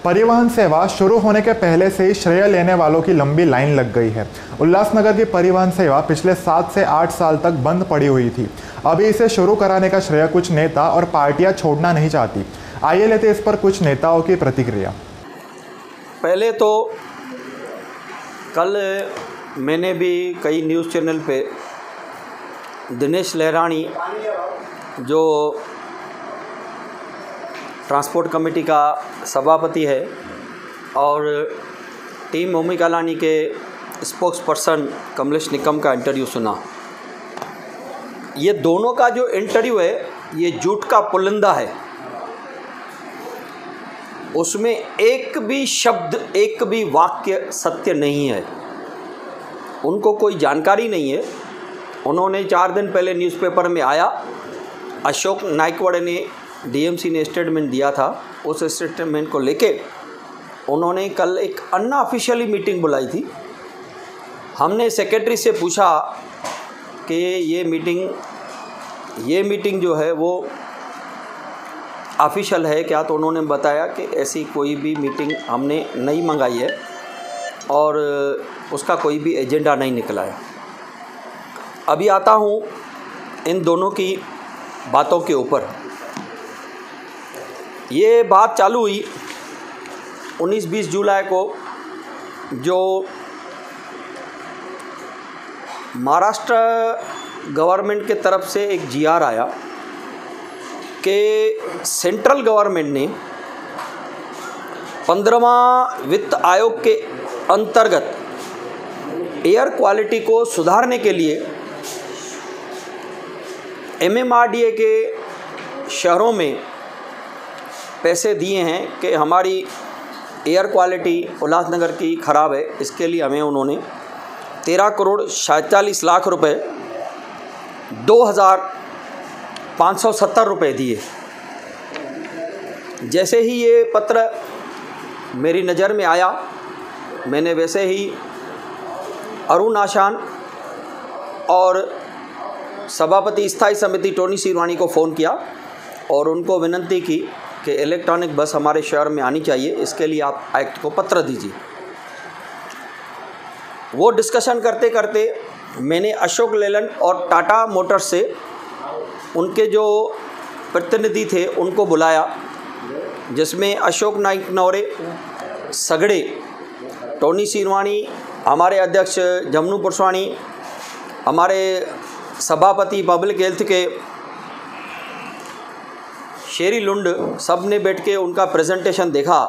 परिवहन सेवा शुरू होने के पहले से ही श्रेय लेने वालों की लंबी लाइन लग गई है। उल्लासनगर की परिवहन सेवा पिछले 7 से 8 साल तक बंद पड़ी हुई थी। अभी इसे शुरू कराने का श्रेय कुछ नेता और पार्टियां छोड़ना नहीं चाहती। आइए लेते इस पर कुछ नेताओं की प्रतिक्रिया। पहले तो कल मैंने भी कई न्यूज़ चैनल पे दिनेश लहरानी जो ट्रांसपोर्ट कमेटी का सभापति है और टीम मोमी कालानी के स्पोक्स पर्सन कमलेश निकम का इंटरव्यू सुना। ये दोनों का जो इंटरव्यू है ये झूठ का पुलिंदा है। उसमें एक भी शब्द, एक भी वाक्य सत्य नहीं है। उनको कोई जानकारी नहीं है। उन्होंने 4 दिन पहले न्यूज़पेपर में आया, अशोक नाइकवाड़े ने डीएमसी ने स्टेटमेंट दिया था, उस स्टेटमेंट को लेके उन्होंने कल एक अनऑफिशियली मीटिंग बुलाई थी। हमने सेक्रेटरी से पूछा कि ये मीटिंग जो है वो ऑफिशियल है क्या, तो उन्होंने बताया कि ऐसी कोई भी मीटिंग हमने नहीं मंगाई है और उसका कोई भी एजेंडा नहीं निकला है। अभी आता हूँ इन दोनों की बातों के ऊपर। ये बात चालू हुई 19-20 जुलाई को, जो महाराष्ट्र गवर्नमेंट के तरफ से एक जीआर आया कि सेंट्रल गवर्नमेंट ने 15वां वित्त आयोग के अंतर्गत एयर क्वालिटी को सुधारने के लिए एमएमआरडीए के शहरों में पैसे दिए हैं कि हमारी एयर क्वालिटी उल्लासनगर की ख़राब है। इसके लिए हमें उन्होंने 13 करोड़ 47 लाख रुपए 2,570 रुपये दिए। जैसे ही ये पत्र मेरी नज़र में आया, मैंने वैसे ही अरुण आशान और सभापति स्थायी समिति टोनी सिरवानी को फ़ोन किया और उनको विनंती की कि इलेक्ट्रॉनिक बस हमारे शहर में आनी चाहिए, इसके लिए आप एक्ट को पत्र दीजिए। वो डिस्कशन करते करते मैंने अशोक लेलैंड और टाटा मोटर्स से उनके जो प्रतिनिधि थे उनको बुलाया, जिसमें अशोक नाइकनौरे, सगड़े, टोनी सिरवानी, हमारे अध्यक्ष जमनू पुरस्वाणी, हमारे सभापति पब्लिक हेल्थ के शेरी लुंड, सब ने बैठ के उनका प्रेजेंटेशन देखा।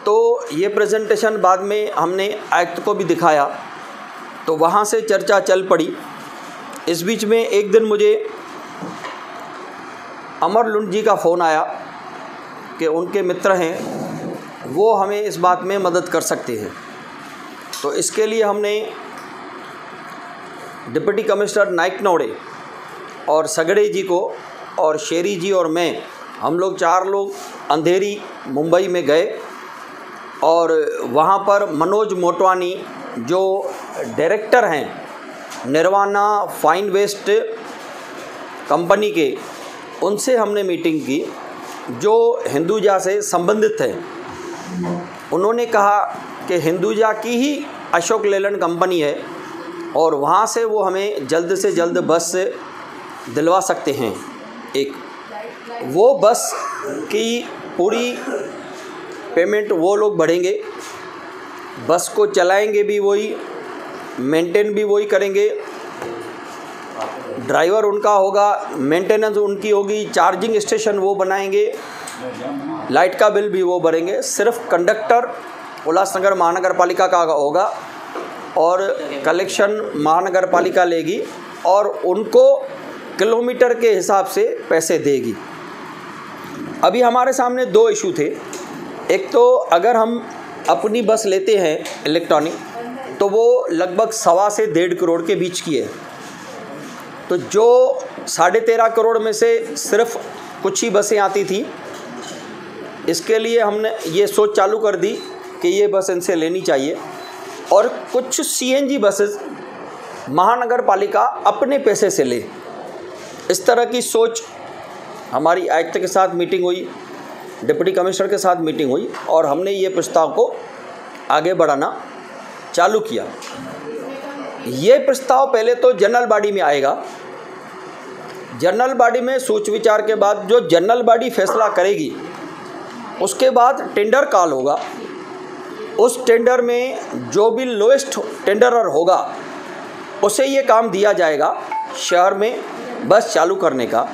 तो ये प्रेजेंटेशन बाद में हमने एक्ट को भी दिखाया, तो वहाँ से चर्चा चल पड़ी। इस बीच में एक दिन मुझे अमर लुंड जी का फ़ोन आया कि उनके मित्र हैं, वो हमें इस बात में मदद कर सकते हैं। तो इसके लिए हमने डिप्टी कमिश्नर नाइकनौरे और सगड़े जी को और शेरी जी और मैं, हम लोग 4 लोग अंधेरी मुंबई में गए और वहाँ पर मनोज मोटवानी जो डायरेक्टर हैं निर्वाणा फाइन वेस्ट कंपनी के, उनसे हमने मीटिंग की जो हिंदुजा से संबंधित है। उन्होंने कहा कि हिंदुजा की ही अशोक लेलैंड कंपनी है और वहाँ से वो हमें जल्द से जल्द बस दिलवा सकते हैं। एक वो बस की पूरी पेमेंट वो लोग भरेंगे, बस को चलाएंगे भी वही, मेंटेन भी वही करेंगे, ड्राइवर उनका होगा, मेंटेनेंस उनकी होगी, चार्जिंग स्टेशन वो बनाएंगे, लाइट का बिल भी वो भरेंगे। सिर्फ कंडक्टर उल्लासनगर महानगर पालिका का होगा और कलेक्शन महानगर पालिका लेगी और उनको किलोमीटर के हिसाब से पैसे देगी। अभी हमारे सामने 2 इशू थे। एक तो अगर हम अपनी बस लेते हैं इलेक्ट्रॉनिक, तो वो लगभग 1.25 से 1.5 करोड़ के बीच की है। तो जो 13.5 करोड़ में से सिर्फ कुछ ही बसें आती थी, इसके लिए हमने ये सोच चालू कर दी कि ये बस इनसे लेनी चाहिए और कुछ सीएनजी बसेस महानगर पालिका अपने पैसे से ले। इस तरह की सोच हमारी आयुक्त के साथ मीटिंग हुई, डिप्टी कमिश्नर के साथ मीटिंग हुई और हमने ये प्रस्ताव को आगे बढ़ाना चालू किया। ये प्रस्ताव पहले तो जनरल बॉडी में आएगा। जनरल बॉडी में सोच विचार के बाद जो जनरल बॉडी फैसला करेगी, उसके बाद टेंडर कॉल होगा। उस टेंडर में जो भी लोएस्ट टेंडरर होगा उसे ये काम दिया जाएगा शहर में बस चालू करने का।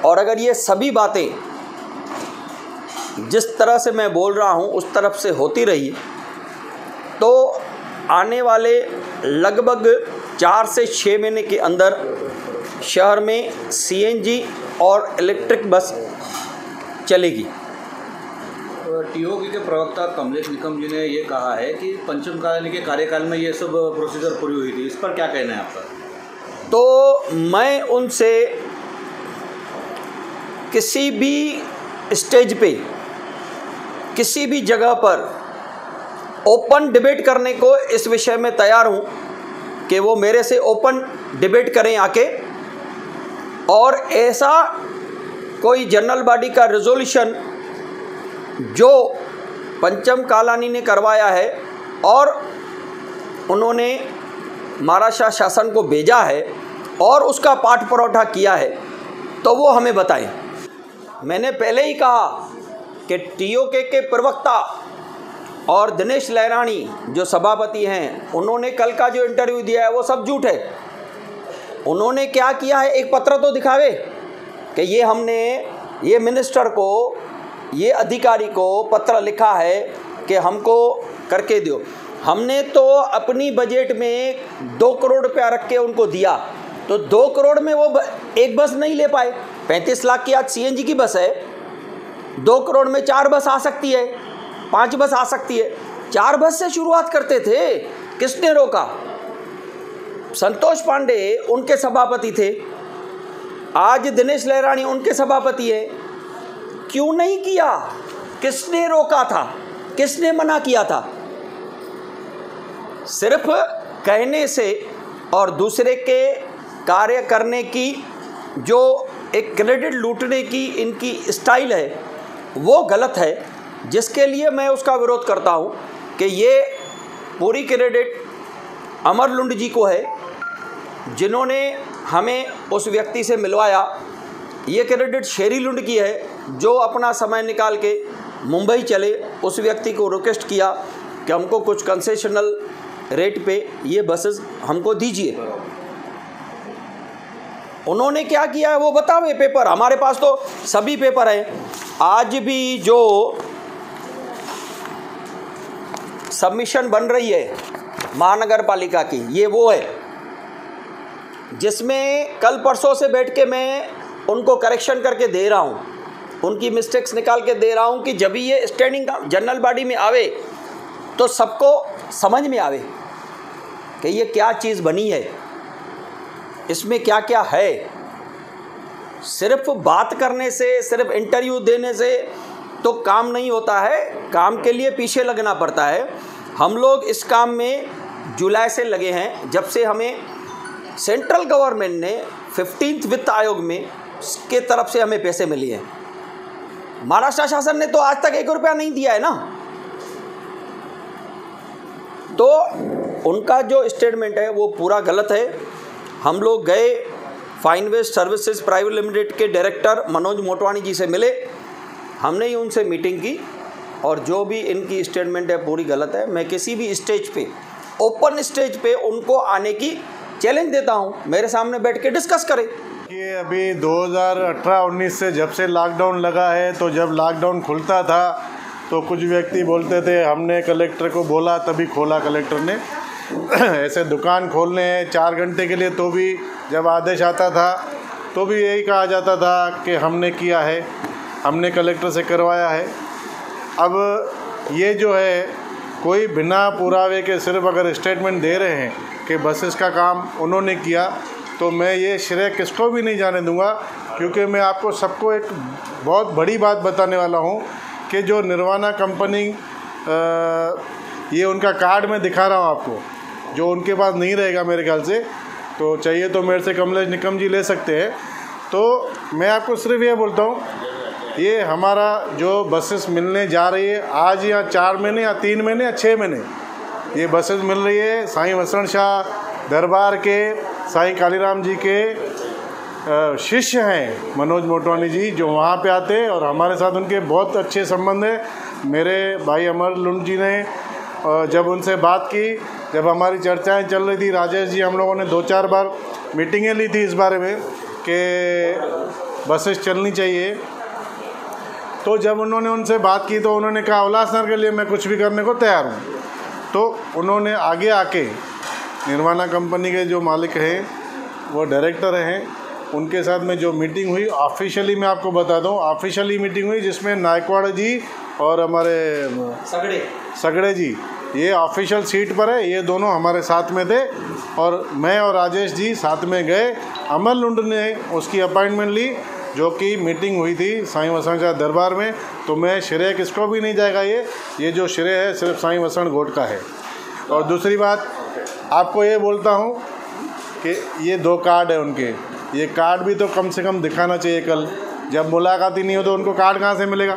और अगर ये सभी बातें जिस तरह से मैं बोल रहा हूँ उस तरफ से होती रही तो आने वाले लगभग 4 से 6 महीने के अंदर शहर में सीएनजी और इलेक्ट्रिक बस चलेगी। टीओके के प्रवक्ता कमलेश निकम जी ने ये कहा है कि पंचम काल के कार्यकाल में ये सब प्रोसीजर पूरी हुई थी, इस पर क्या कहना है आपका? तो मैं उनसे किसी भी स्टेज पे, किसी भी जगह पर ओपन डिबेट करने को इस विषय में तैयार हूँ कि वो मेरे से ओपन डिबेट करें आके, और ऐसा कोई जनरल बॉडी का रेजोल्यूशन जो पंचम कालानी ने करवाया है और उन्होंने महाराष्ट्र शासन को भेजा है और उसका पाठ परोठा किया है, तो वो हमें बताएं। मैंने पहले ही कहा कि टीओके के प्रवक्ता और दिनेश लहरानी जो सभापति हैं, उन्होंने कल का जो इंटरव्यू दिया है वो सब झूठ है। उन्होंने क्या किया है, एक पत्र तो दिखावे कि ये हमने ये मिनिस्टर को, ये अधिकारी को पत्र लिखा है कि हमको करके दो। हमने तो अपनी बजट में 2 करोड़ रुपया रख के उनको दिया, तो 2 करोड़ में वो एक बस नहीं ले पाए। 35 लाख की आज सीएनजी की बस है, 2 करोड़ में 4 बस आ सकती है, 5 बस आ सकती है। 4 बस से शुरुआत करते थे, किसने रोका? संतोष पांडे उनके सभापति थे, आज दिनेश लहरानी उनके सभापति है। क्यों नहीं किया? किसने रोका था? किसने मना किया था? सिर्फ कहने से और दूसरे के कार्य करने की जो एक क्रेडिट लूटने की इनकी स्टाइल है वो गलत है, जिसके लिए मैं उसका विरोध करता हूँ कि ये पूरी क्रेडिट अमर लुंड जी को है, जिन्होंने हमें उस व्यक्ति से मिलवाया। ये क्रेडिट शेरी लुंड की है, जो अपना समय निकाल के मुंबई चले, उस व्यक्ति को रिक्वेस्ट किया कि हमको कुछ कंसेशनल रेट पे ये बसेस हमको दीजिए। उन्होंने क्या किया है वो बतावे पेपर, हमारे पास तो सभी पेपर हैं। आज भी जो सबमिशन बन रही है महानगर पालिका की, ये वो है जिसमें कल परसों से बैठ के मैं उनको करेक्शन करके दे रहा हूँ, उनकी मिस्टेक्स निकाल के दे रहा हूँ कि जब भी ये स्टैंडिंग जनरल बॉडी में आवे तो सबको समझ में आवे कि ये क्या चीज़ बनी है, इसमें क्या क्या है। सिर्फ बात करने से, सिर्फ इंटरव्यू देने से तो काम नहीं होता है, काम के लिए पीछे लगना पड़ता है। हम लोग इस काम में जुलाई से लगे हैं, जब से हमें सेंट्रल गवर्नमेंट ने 15th वित्त आयोग में के तरफ से हमें पैसे मिले हैं। महाराष्ट्र शासन ने तो आज तक 1 रुपया नहीं दिया है ना। तो उनका जो स्टेटमेंट है वो पूरा गलत है। हम लोग गए, fine waste services private limited के डायरेक्टर मनोज मोटवानी जी से मिले, हमने ही उनसे मीटिंग की और जो भी इनकी स्टेटमेंट है पूरी गलत है। मैं किसी भी स्टेज पे, ओपन स्टेज पे उनको आने की चैलेंज देता हूं, मेरे सामने बैठ के डिस्कस करें। ये अभी 2018-19 से जब से लॉकडाउन लगा है, तो जब लॉकडाउन खुलता था तो कुछ व्यक्ति बोलते थे हमने कलेक्टर को बोला तभी खोला कलेक्टर ने। ऐसे दुकान खोलने हैं 4 घंटे के लिए, तो भी जब आदेश आता था तो भी यही कहा जाता था कि हमने किया है, हमने कलेक्टर से करवाया है। अब ये जो है कोई बिना पुरावे के सिर्फ अगर स्टेटमेंट दे रहे हैं कि बसेस का काम उन्होंने किया, तो मैं ये श्रेय किसको भी नहीं जाने दूंगा, क्योंकि मैं आपको सबको एक बहुत बड़ी बात बताने वाला हूँ कि जो निर्वाणा कंपनी, ये उनका कार्ड मैं दिखा रहा हूँ आपको, जो उनके पास नहीं रहेगा मेरे ख्याल से, तो चाहिए तो मेरे से कमलेश निकम जी ले सकते हैं। तो मैं आपको सिर्फ ये बोलता हूँ ये हमारा जो बसेस मिलने जा रही है आज या 4 महीने या 3 महीने या 6 महीने ये बसेस मिल रही है साईं वसण शाह दरबार के साईं कालीराम जी के शिष्य हैं मनोज मोटवानी जी, जो वहाँ पे आते हैं और हमारे साथ उनके बहुत अच्छे संबंध है। मेरे भाई अमर लुंड जी ने जब उनसे बात की, जब हमारी चर्चाएं चल रही थी, राजेश जी हम लोगों ने 2-4 बार मीटिंगें ली थी इस बारे में कि बसेस चलनी चाहिए, तो जब उन्होंने उनसे बात की तो उन्होंने कहा उल्लासनगर के लिए मैं कुछ भी करने को तैयार हूँ। तो उन्होंने आगे आके निर्वाणा कंपनी के जो मालिक हैं वो डायरेक्टर हैं, उनके साथ में जो मीटिंग हुई ऑफिशियली, मैं आपको बता दूं ऑफिशियली मीटिंग हुई जिसमें नायकवाड़ जी और हमारे सगड़े जी ये ऑफिशियल सीट पर है, ये दोनों हमारे साथ में थे और मैं और राजेश जी साथ में गए। अमर लुंड ने उसकी अपॉइंटमेंट ली जो कि मीटिंग हुई थी साईं वसण शाह दरबार में। तो मैं श्रेय किसको भी नहीं जाएगा, ये जो श्रेय है सिर्फ साईं वसण गोट का है। और दूसरी बात आपको ये बोलता हूँ कि ये 2 कार्ड है उनके, ये कार्ड भी तो कम से कम दिखाना चाहिए। कल जब मुलाकात ही नहीं हो तो उनको कार्ड कहाँ से मिलेगा?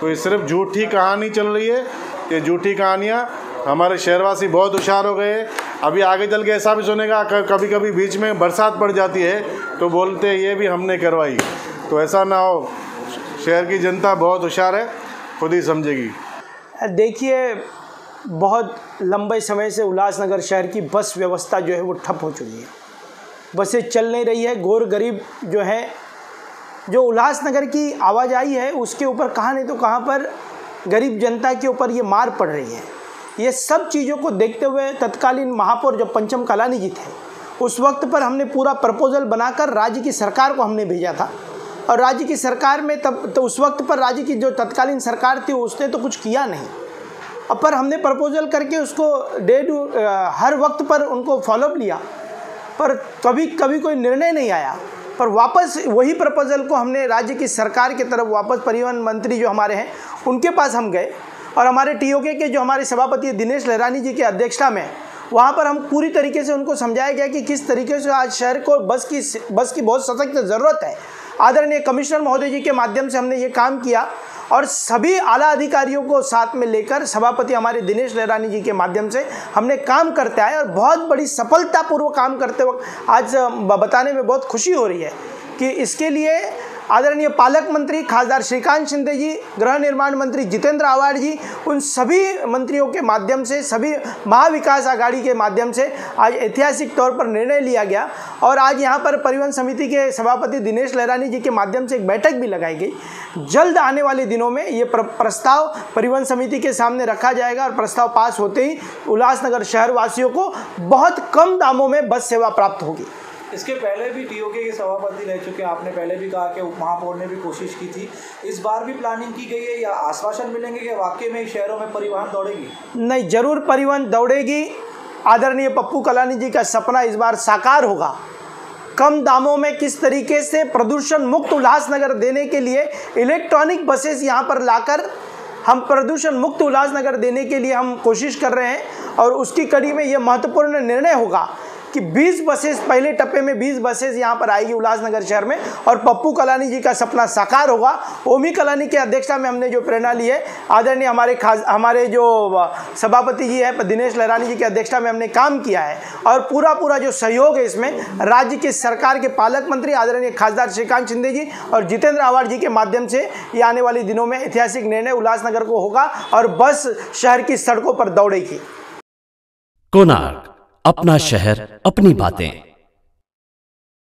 तो ये सिर्फ झूठी कहानी चल रही है, ये झूठी कहानियाँ। हमारे शहरवासी बहुत होशियार हो गए। अभी आगे चल के ऐसा भी सुनेगा कभी कभी बीच में बरसात पड़ जाती है तो बोलते हैं ये भी हमने करवाई, तो ऐसा ना हो। शहर की जनता बहुत होशियार है, खुद ही समझेगी। देखिए, बहुत लंबे समय से उल्लासनगर शहर की बस व्यवस्था जो है वो ठप हो चुकी है, बसें चल नहीं रही है। गोर गरीब जो है, जो उल्लासनगर की आवाजाही है उसके ऊपर कहाँ नहीं तो कहाँ पर गरीब जनता के ऊपर ये मार पड़ रही है। ये सब चीज़ों को देखते हुए तत्कालीन महापौर जब पंचम कालानी जी थे उस वक्त पर हमने पूरा प्रपोजल बनाकर राज्य की सरकार को हमने भेजा था और राज्य की सरकार में तब तो उस वक्त पर राज्य की जो तत्कालीन सरकार थी उसने तो कुछ किया नहीं। अब पर हमने प्रपोजल करके उसको हर वक्त पर उनको फॉलोअप लिया, पर कभी कोई निर्णय नहीं आया। पर वापस वही प्रपोजल को हमने राज्य की सरकार की तरफ वापस परिवहन मंत्री जो हमारे हैं उनके पास हम गए और हमारे टीओके के जो हमारे सभापति दिनेश लहरानी जी की अध्यक्षता में वहाँ पर हम पूरी तरीके से उनको समझाया गया कि किस तरीके से आज शहर को बस की बहुत सशक्त ज़रूरत है। आदरणीय कमिश्नर महोदय जी के माध्यम से हमने ये काम किया और सभी आला अधिकारियों को साथ में लेकर सभापति हमारे दिनेश लहरानी जी के माध्यम से हमने काम करते आए और बहुत बड़ी सफलतापूर्वक काम करते वक्त आज बताने में बहुत खुशी हो रही है कि इसके लिए आदरणीय पालक मंत्री खासदार श्रीकांत शिंदे जी, गृह निर्माण मंत्री जितेंद्र आव्हाड जी, उन सभी मंत्रियों के माध्यम से, सभी महाविकास आघाड़ी के माध्यम से आज ऐतिहासिक तौर पर निर्णय लिया गया और आज यहाँ पर परिवहन समिति के सभापति दिनेश लहरानी जी के माध्यम से एक बैठक भी लगाई गई। जल्द आने वाले दिनों में ये प्रस्ताव परिवहन समिति के सामने रखा जाएगा और प्रस्ताव पास होते ही उल्लासनगर शहर वासियों को बहुत कम दामों में बस सेवा प्राप्त होगी। इसके पहले भी टीओके के सभापति रह चुके हैं, आपने पहले भी कहा कि महापौर ने भी कोशिश की थी, इस बार भी प्लानिंग की गई है या आश्वासन मिलेंगे कि वाकई में शहरों में परिवहन दौड़ेगी? नहीं, जरूर परिवहन दौड़ेगी। आदरणीय पप्पू कलानी जी का सपना इस बार साकार होगा। कम दामों में किस तरीके से प्रदूषण मुक्त उल्लासनगर देने के लिए इलेक्ट्रॉनिक बसेस यहाँ पर लाकर हम प्रदूषण मुक्त उल्लासनगर देने के लिए हम कोशिश कर रहे हैं और उसकी कड़ी में ये महत्वपूर्ण निर्णय होगा कि 20 बसेस पहले टप्पे में 20 बसेस यहाँ पर आएगी उल्लासनगर शहर में और पप्पू कलानी जी का सपना साकार होगा। ओमी कलानी के अध्यक्षता में हमने जो प्रेरणा ली है, आदरणीय हमारे जो सभापति जी है दिनेश लहरानी जी की अध्यक्षता में हमने काम किया है और पूरा जो सहयोग है इसमें राज्य की सरकार के पालक मंत्री आदरणीय खासदार श्रीकांत शिंदे जी और जितेंद्र आव्हाड जी के माध्यम से ये आने वाले दिनों में ऐतिहासिक निर्णय उल्लासनगर को होगा और बस शहर की सड़कों पर दौड़ेगी। कोणार्क, अपना शहर, अपनी बातें।